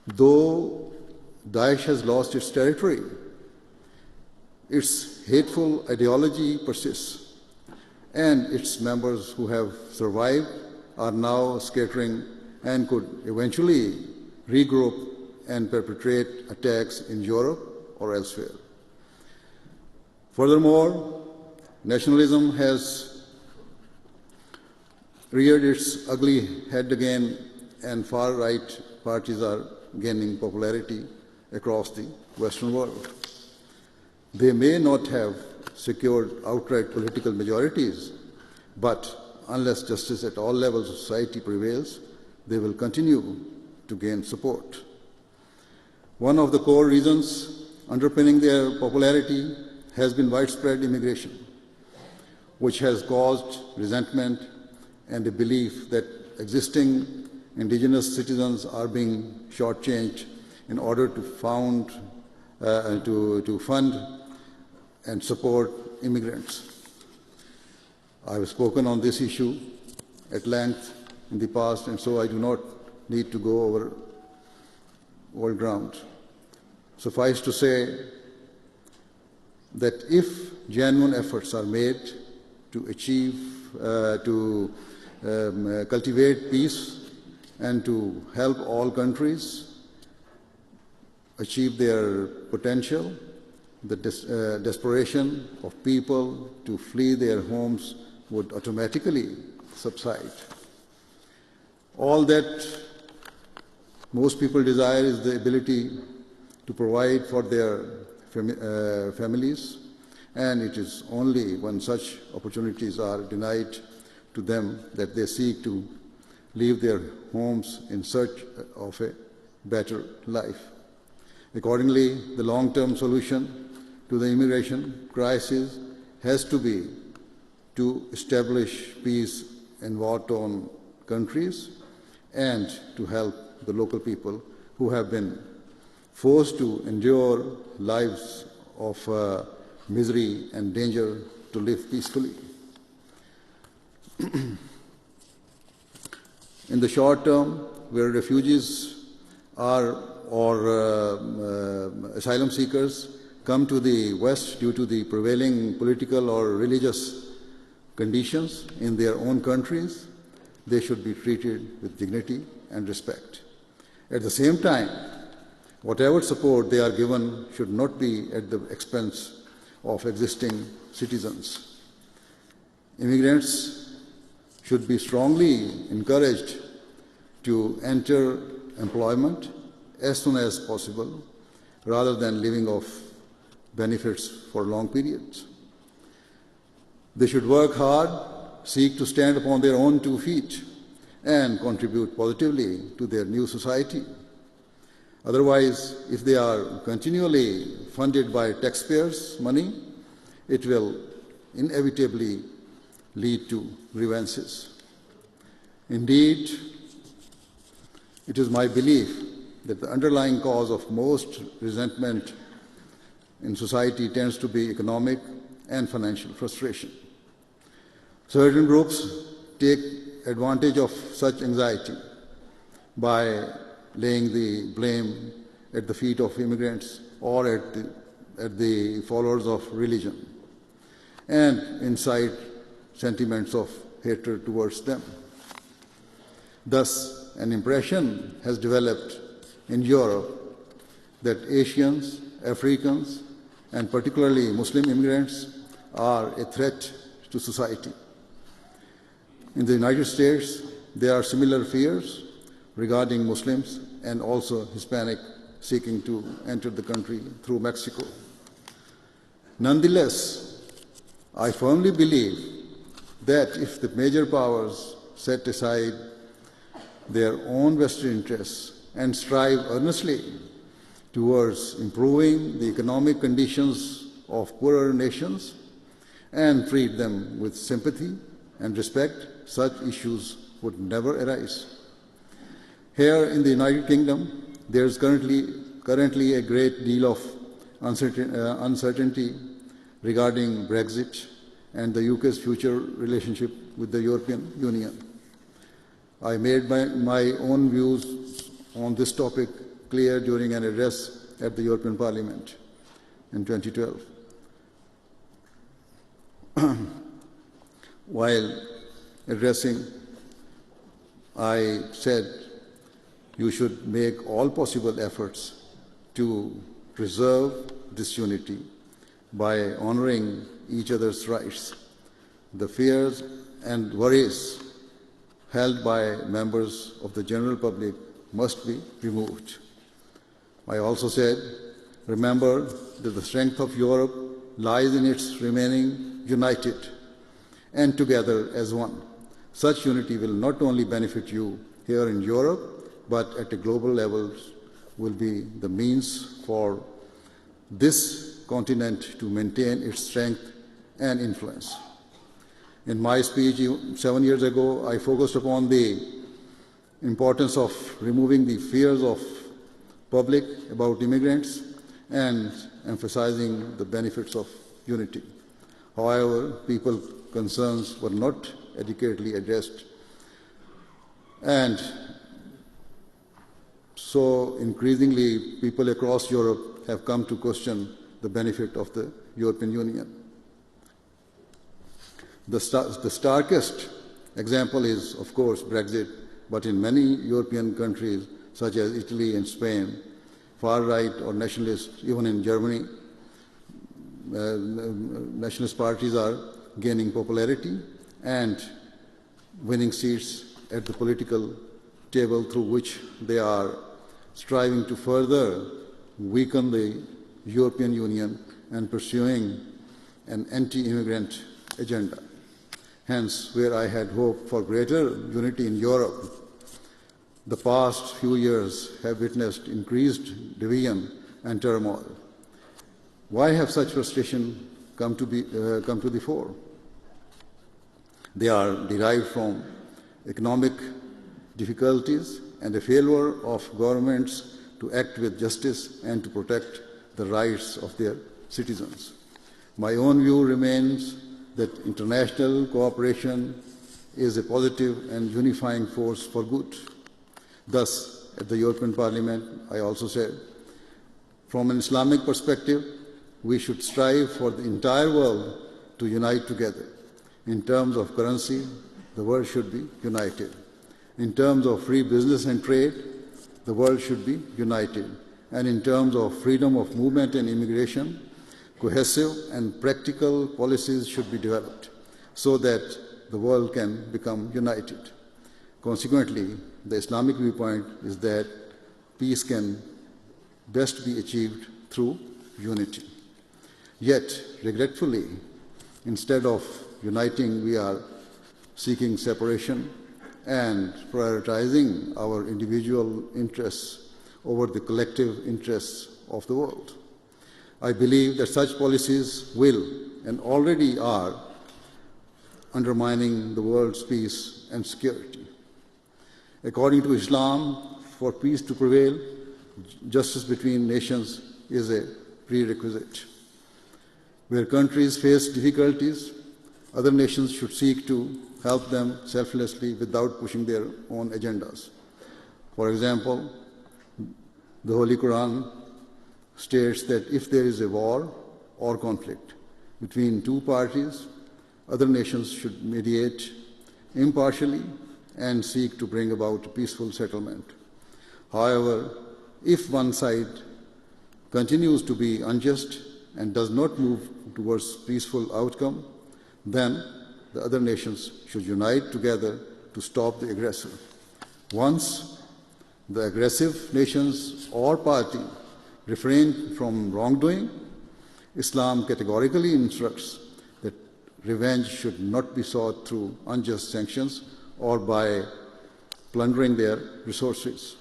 though Daesh has lost its territory, its hateful ideology persists, and its members who have survived are now scattering and could eventually regroup and perpetrate attacks in Europe or elsewhere. Furthermore, nationalism has reared its ugly head again, and far-right parties are gaining popularity across the Western world. They may not have secured outright political majorities, but unless justice at all levels of society prevails, they will continue to gain support. One of the core reasons underpinning their popularity has been widespread immigration, which has caused resentment and a belief that existing indigenous citizens are being shortchanged in order to fund and support immigrants. I have spoken on this issue at length in the past, and so I do not need to go over old ground. Suffice to say that if genuine efforts are made to cultivate peace and to help all countries achieve their potential, the desperation of people to flee their homes would automatically subside. All that most people desire is the ability to provide for their families, and it is only when such opportunities are denied to them that they seek to leave their homes in search of a better life. Accordingly, the long-term solution to the immigration crisis has to be to establish peace in war-torn countries and to help the local people who have been forced to endure lives of misery and danger to live peacefully. In the short term, where refugees or asylum seekers come to the West due to the prevailing political or religious conditions in their own countries, they should be treated with dignity and respect. At the same time, whatever support they are given should not be at the expense of existing citizens. Immigrants should be strongly encouraged to enter employment as soon as possible, rather than living off benefits for long periods. They should work hard, seek to stand upon their own 2 feet, and contribute positively to their new society. Otherwise, if they are continually funded by taxpayers' money, it will inevitably lead to grievances. Indeed, it is my belief that the underlying cause of most resentment in society tends to be economic and financial frustration. Certain groups take advantage of such anxiety by laying the blame at the feet of immigrants or at the followers of religion, and incite sentiments of hatred towards them. Thus, an impression has developed in Europe that Asians, Africans, and particularly Muslim immigrants are a threat to society. In the United States, there are similar fears regarding Muslims and also Hispanic seeking to enter the country through Mexico. Nonetheless, I firmly believe that if the major powers set aside their own vested interests and strive earnestly towards improving the economic conditions of poorer nations and treat them with sympathy and respect, such issues would never arise. Here in the United Kingdom, there is currently a great deal of uncertainty regarding Brexit and the UK's future relationship with the European Union. I made my own views on this topic clear during an address at the European Parliament in 2012. While addressing, I said you should make all possible efforts to preserve this unity by honoring each other's rights. The fears and worries held by members of the general public must be removed. I also said, remember that the strength of Europe lies in its remaining united and together as one. Such unity will not only benefit you here in Europe, but at a global level will be the means for this continent to maintain its strength and influence. In my speech 7 years ago, I focused upon the importance of removing the fears of public about immigrants and emphasizing the benefits of unity. However, people's concerns were not adequately addressed, and so increasingly people across Europe have come to question the benefit of the European Union. The starkest example is, of course, Brexit, but in many European countries, such as Italy and Spain, far-right or nationalist, even in Germany, nationalist parties are gaining popularity and winning seats at the political table, through which they are striving to further weaken the European Union and pursuing an anti-immigrant agenda. Hence, where I had hoped for greater unity in Europe, the past few years have witnessed increased division and turmoil. Why have such frustration come to the fore? They are derived from economic difficulties and a failure of governments to act with justice and to protect the rights of their citizens. My own view remains that international cooperation is a positive and unifying force for good. Thus, at the European Parliament, I also said, from an Islamic perspective, we should strive for the entire world to unite together. In terms of currency, the world should be united. In terms of free business and trade, the world should be united. And in terms of freedom of movement and immigration, cohesive and practical policies should be developed so that the world can become united. Consequently, the Islamic viewpoint is that peace can best be achieved through unity. Yet, regretfully, instead of uniting, we are seeking separation and prioritizing our individual interests over the collective interests of the world. I believe that such policies will and already are undermining the world's peace and security. According to Islam, for peace to prevail, justice between nations is a prerequisite. Where countries face difficulties, other nations should seek to help them selflessly without pushing their own agendas. For example, the Holy Quran states that if there is a war or conflict between two parties, other nations should mediate impartially and seek to bring about a peaceful settlement. However, if one side continues to be unjust and does not move towards peaceful outcome, then the other nations should unite together to stop the aggressor. Once the aggressive nations or party refrain from wrongdoing, Islam categorically instructs that revenge should not be sought through unjust sanctions or by plundering their resources.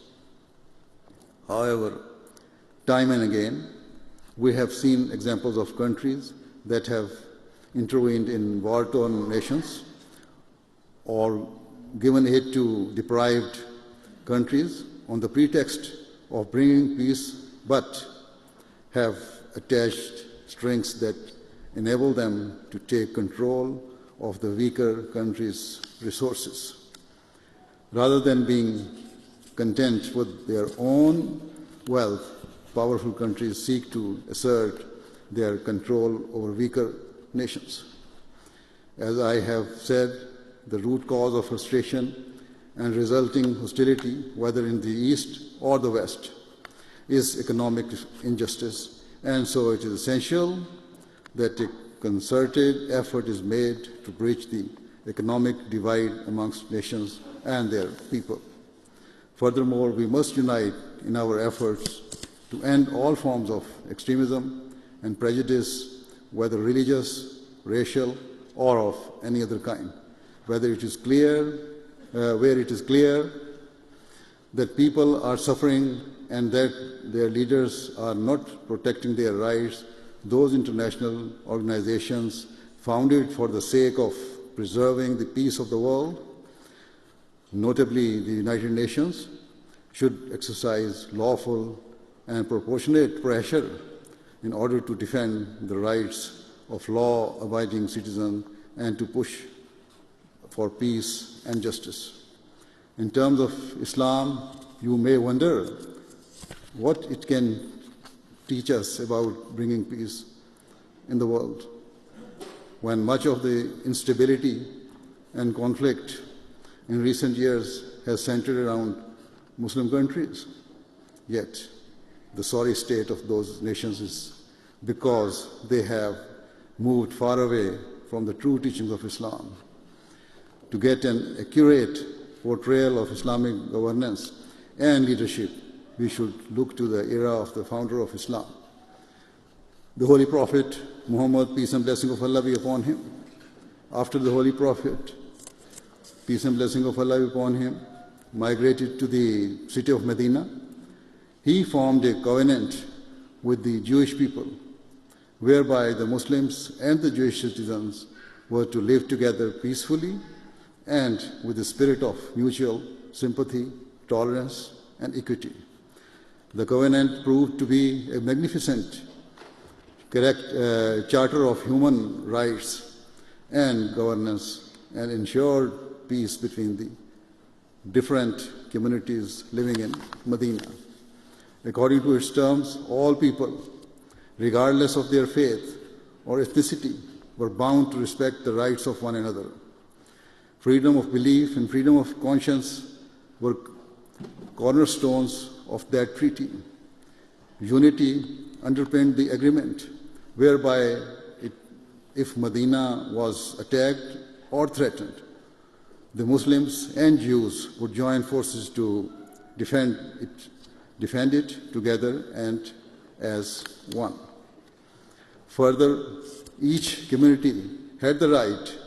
However, time and again, we have seen examples of countries that have intervened in war-torn nations or given aid to deprived countries on the pretext of bringing peace, but have attached strings that enable them to take control of the weaker country's resources. Rather than being content with their own wealth, powerful countries seek to assert their control over weaker nations. As I have said, the root cause of frustration and resulting hostility, whether in the East or the West, is economic injustice, and so it is essential that a concerted effort is made to bridge the economic divide amongst nations and their people. Furthermore, we must unite in our efforts to end all forms of extremism and prejudice, whether religious, racial, or of any other kind. Where it is clear that people are suffering and that their leaders are not protecting their rights, those international organizations founded for the sake of preserving the peace of the world, notably the United Nations, should exercise lawful and proportionate pressure in order to defend the rights of law-abiding citizens and to push for peace and justice. In terms of Islam, you may wonder what it can teach us about bringing peace in the world, when much of the instability and conflict in recent years has centered around Muslim countries. Yet, the sorry state of those nations is because they have moved far away from the true teachings of Islam. To get an accurate portrayal of Islamic governance and leadership, we should look to the era of the founder of Islam, the Holy Prophet Muhammad, peace and blessing of Allah be upon him. After the Holy Prophet, peace and blessing of Allah be upon him, migrated to the city of Medina, he formed a covenant with the Jewish people, whereby the Muslims and the Jewish citizens were to live together peacefully and with a spirit of mutual sympathy, tolerance, and equity. The covenant proved to be a magnificent charter of human rights and governance, and ensured peace between the different communities living in Medina. According to its terms, all people, regardless of their faith or ethnicity, were bound to respect the rights of one another. Freedom of belief and freedom of conscience were cornerstones of that treaty. Unity underpinned the agreement, whereby if Medina was attacked or threatened, the Muslims and Jews would join forces to defend it together and as one. Further, each community had the right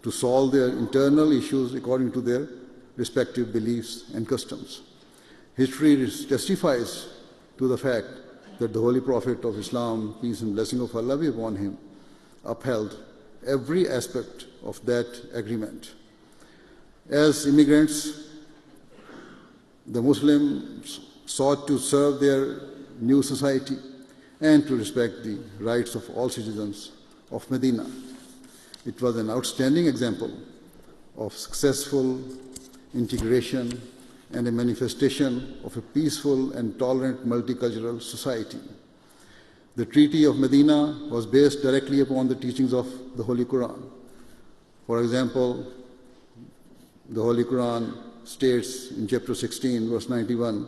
to solve their internal issues according to their respective beliefs and customs. History testifies to the fact that the Holy Prophet of Islam, peace and blessing of Allah be upon him, upheld every aspect of that agreement. As immigrants, the Muslims sought to serve their new society and to respect the rights of all citizens of Medina. It was an outstanding example of successful integration and a manifestation of a peaceful and tolerant multicultural society. The Treaty of Medina was based directly upon the teachings of the Holy Quran. For example, the Holy Quran states in chapter 16, verse 91,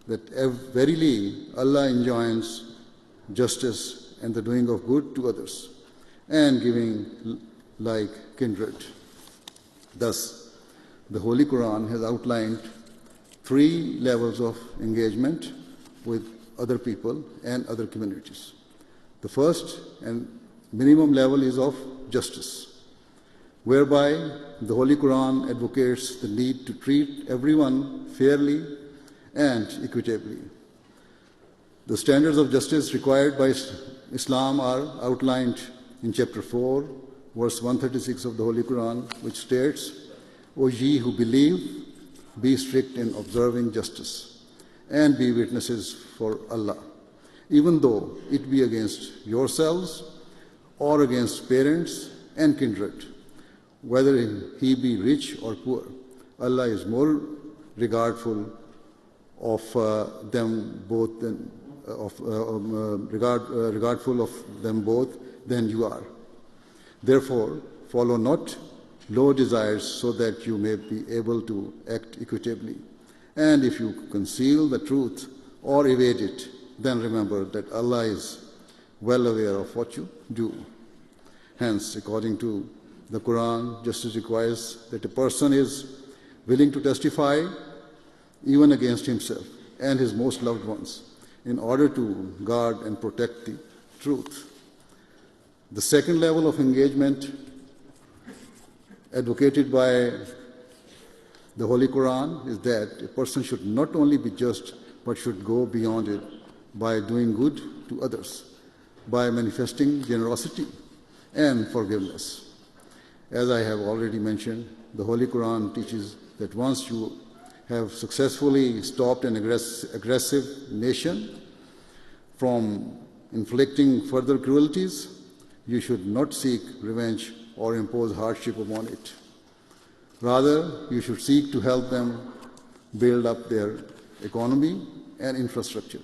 that verily Allah enjoins justice and the doing of good to others, and giving like kindred. Thus, the Holy Quran has outlined 3 levels of engagement with other people and other communities. The first and minimum level is of justice, whereby the Holy Quran advocates the need to treat everyone fairly and equitably. The standards of justice required by Islam are outlined in chapter 4, verse 136 of the Holy Quran, which states, O ye who believe, be strict in observing justice, and be witnesses for Allah, even though it be against yourselves or against parents and kindred, whether he be rich or poor. Allah is more regardful of them both than you are. Therefore, follow not low desires so that you may be able to act equitably. And if you conceal the truth or evade it, then remember that Allah is well aware of what you do. Hence, according to the Quran, justice requires that a person is willing to testify even against himself and his most loved ones in order to guard and protect the truth. The second level of engagement advocated by the Holy Quran is that a person should not only be just, but should go beyond it by doing good to others, by manifesting generosity and forgiveness. As I have already mentioned, the Holy Quran teaches that once you have successfully stopped an aggressive nation from inflicting further cruelties, you should not seek revenge or impose hardship upon it. Rather, you should seek to help them build up their economy and infrastructure.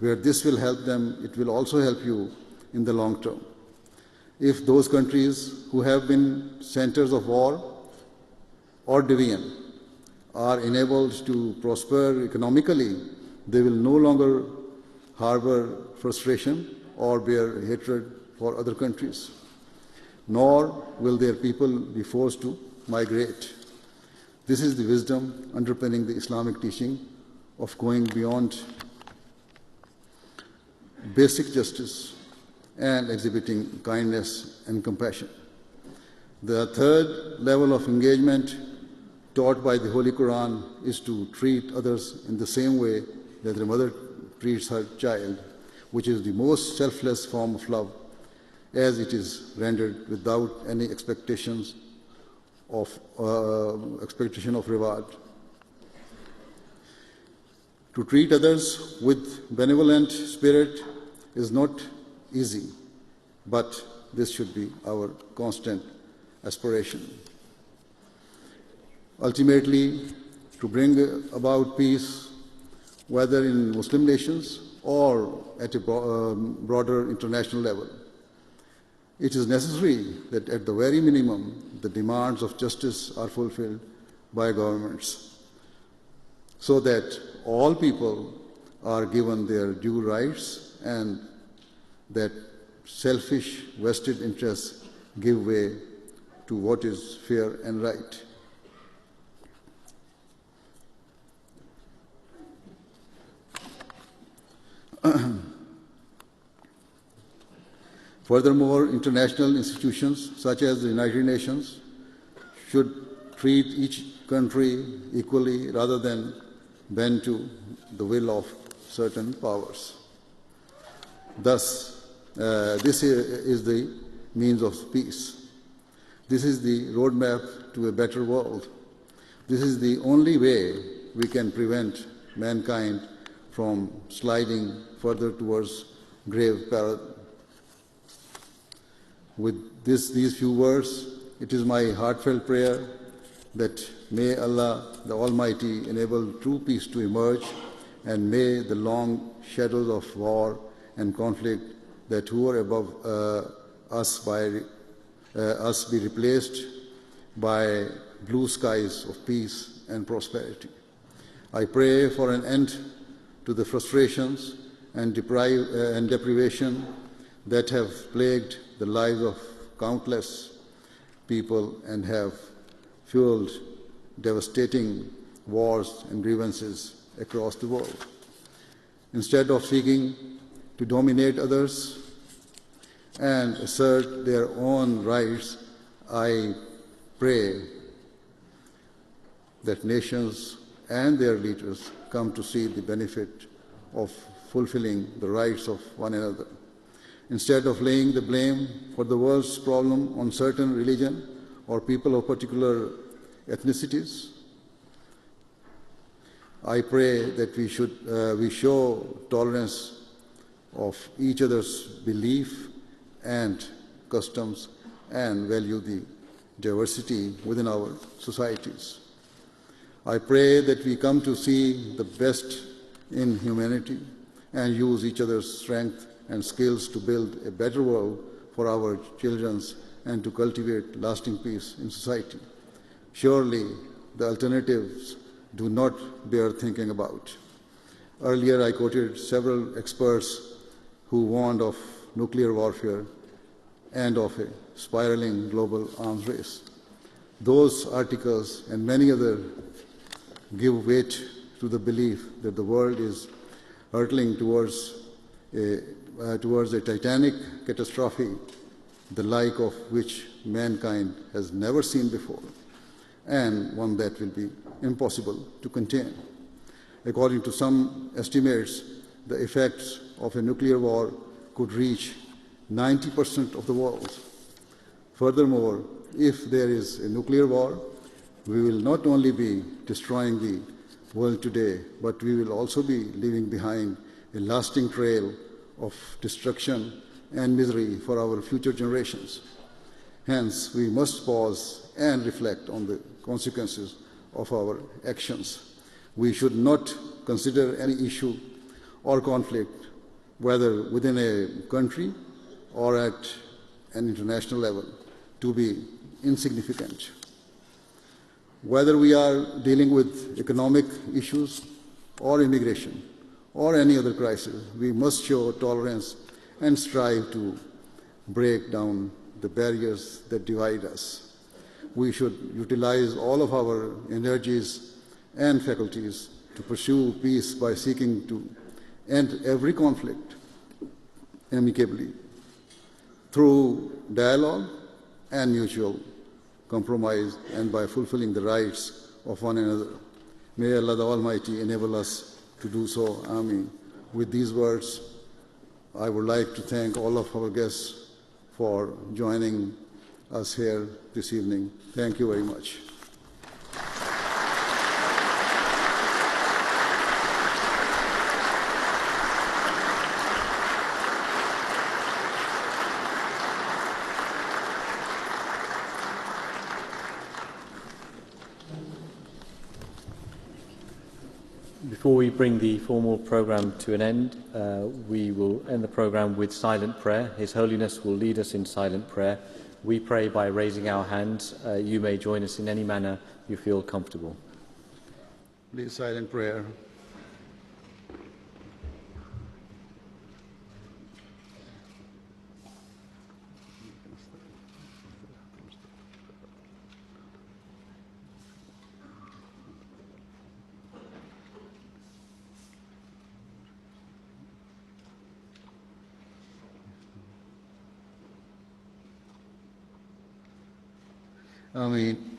Where this will help them, it will also help you in the long term. If those countries who have been centers of war or division are enabled to prosper economically, they will no longer harbor frustration or bear hatred for other countries, nor will their people be forced to migrate. This is the wisdom underpinning the Islamic teaching of going beyond basic justice and exhibiting kindness and compassion. The third level of engagement taught by the Holy Quran is to treat others in the same way that a mother treats her child, which is the most selfless form of love, as it is rendered without any expectation of reward. To treat others with benevolent spirit is not easy, but this should be our constant aspiration. Ultimately, to bring about peace, whether in Muslim nations or at a broader international level, it is necessary that at the very minimum, the demands of justice are fulfilled by governments, so that all people are given their due rights and that selfish vested interests give way to what is fair and right. Furthermore, international institutions such as the United Nations should treat each country equally rather than bend to the will of certain powers. Thus, this is the means of peace. This is the roadmap to a better world. This is the only way we can prevent mankind from sliding further towards grave peril. With these few words, it is my heartfelt prayer that may Allah the Almighty enable true peace to emerge, and may the long shadows of war and conflict that hover above us be replaced by blue skies of peace and prosperity. I pray for an end to the frustrations and deprivation that have plagued the lives of countless people and have fueled devastating wars and grievances across the world. Instead of seeking to dominate others and assert their own rights, I pray that nations and their leaders come to see the benefit of fulfilling the rights of one another. Instead of laying the blame for the world's problem on certain religion or people of particular ethnicities, I pray that we show tolerance of each other's belief and customs and value the diversity within our societies. I pray that we come to see the best in humanity and use each other's strength and skills to build a better world for our children and to cultivate lasting peace in society. Surely the alternatives do not bear thinking about. Earlier I quoted several experts who warned of nuclear warfare and of a spiraling global arms race. Those articles and many others give weight to the belief that the world is hurtling towards a titanic catastrophe, the like of which mankind has never seen before, and one that will be impossible to contain. According to some estimates, the effects of a nuclear war could reach 90% of the world. Furthermore, if there is a nuclear war, we will not only be destroying the world today, but we will also be leaving behind a lasting trail of destruction and misery for our future generations. Hence, we must pause and reflect on the consequences of our actions. We should not consider any issue or conflict, whether within a country or at an international level, to be insignificant. Whether we are dealing with economic issues or immigration or any other crisis, we must show tolerance and strive to break down the barriers that divide us. We should utilize all of our energies and faculties to pursue peace by seeking to end every conflict amicably through dialogue and mutual compromise and by fulfilling the rights of one another. May Allah the Almighty enable us to do so. Ameen. With these words, I would like to thank all of our guests for joining us here this evening. Thank you very much. Before we bring the formal programme to an end, we will end the programme with silent prayer. His Holiness will lead us in silent prayer. We pray by raising our hands. You may join us in any manner you feel comfortable. Please, silent prayer. Ameen.